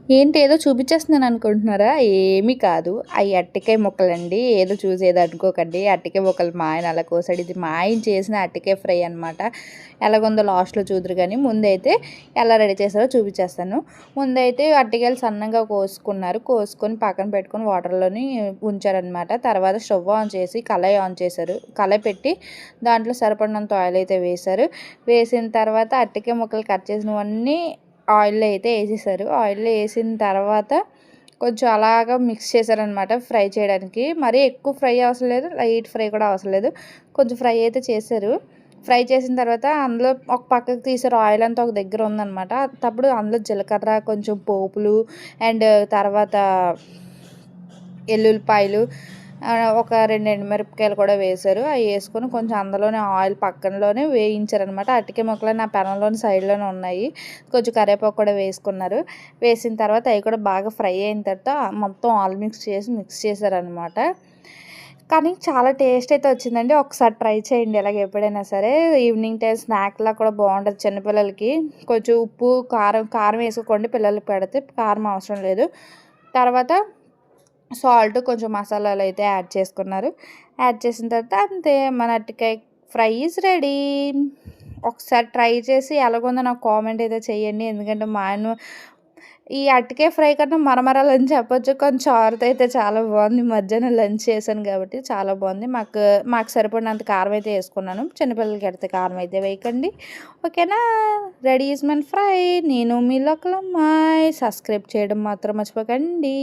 ఏంటి ఏదో చూపించేస్తున్నాను అనుకుంటున్నారా? ఏమీ కాదు. అయి అరటికాయ ముక్కలండి. ఏదో చూసేది అనుకోకండి. అరటికాయ ముక్కలు మా ఆయన అలా కోసాడు. ఇది మా ఆయన చేసిన అరటికాయ ఫ్రై అనమాట. ఎలాగుందో లాస్ట్‌లో చూదురు గానీ, ముందైతే ఎలా రెడీ చేశారో చూపించేస్తాను. ముందైతే అరటికాయలు సన్నంగా కోసుకున్నారు. కోసుకొని పక్కన పెట్టుకొని వాటర్‌లోని ఉంచారనమాట. తర్వాత స్టవ్ ఆన్ చేసి కళాయి ఆన్ చేశారు. కళాయి పెట్టి దాంట్లో సరిపడినంత ఆయిల్ అయితే వేశారు. వేసిన తర్వాత అరటికాయ ముక్కలు కట్ చేసినవన్నీ ఆయిల్‌లో అయితే ఏసేశారు. ఆయిల్‌లో ఏసిన తర్వాత కొంచెం అలాగా మిక్స్ చేశారనమాట ఫ్రై చేయడానికి. మరీ ఎక్కువ ఫ్రై అవసరం లేదు. లైట్ ఫ్రై కూడా అవసరం లేదు. కొంచెం ఫ్రై అయితే చేశారు. ఫ్రై చేసిన తర్వాత అందులో ఒక పక్కకు తీశారు. ఆయిల్ అంతా ఒక దగ్గర ఉందనమాట. అప్పుడు అందులో జీలకర్ర, కొంచెం పోపులు అండ్ తర్వాత ఎల్లుల్లిపాయలు ఒక 2 ఎండుమిరపకాయలు కూడా వేశారు. అవి వేసుకొని కొంచెం అందులోనే ఆయిల్ పక్కనలోనే వేయించారనమాట. అరటికాయ ముక్కలు నా పెనంలోని సైడ్‌లోనే ఉన్నాయి. కొంచెం కరివేపాకు కూడా వేసుకున్నారు. వేసిన తర్వాత అవి కూడా బాగా ఫ్రై అయిన తర్వాత మొత్తం ఆల్ మిక్స్ చేశారనమాట. కానీ చాలా టేస్ట్ అయితే వచ్చిందండి. ఒకసారి ట్రై చేయండి ఇలాగ ఎప్పుడైనా సరే. ఈవినింగ్ టైమ్ స్నాక్‌లా కూడా బాగుంటది చిన్నపిల్లలకి. కొంచెం ఉప్పు, కారం వేసుకోండి పిల్లలకి పెడితే. కారం అవసరం లేదు. తర్వాత సాల్ట్ కొంచెం మసాలాలు అయితే యాడ్ చేసుకున్నారు. యాడ్ చేసిన తర్వాత అంతే మన అరటికాయ ఫ్రై ఈజ్ రెడీ. ఒకసారి ట్రై చేసి ఎలాగుందో నాకు కామెంట్ అయితే చేయండి. ఎందుకంటే మా ఆయన ఈ అరటికాయ ఫ్రై కన్నా మరమరాలని చెప్పొచ్చు. కానీ చారుతో అయితే చాలా బాగుంది. మధ్యాహ్నం లంచ్ చేశాను కాబట్టి చాలా బాగుంది. మాకు సరిపడినంత కారం అయితే వేసుకున్నాను. చిన్నపిల్లలకి ఎడితే కారం అయితే వేయకండి. ఓకేనా? Ready is my fry. నేను మీ లోకలమ్మాయి. సబ్స్క్రైబ్ చేయడం మాత్రం మర్చిపోకండి.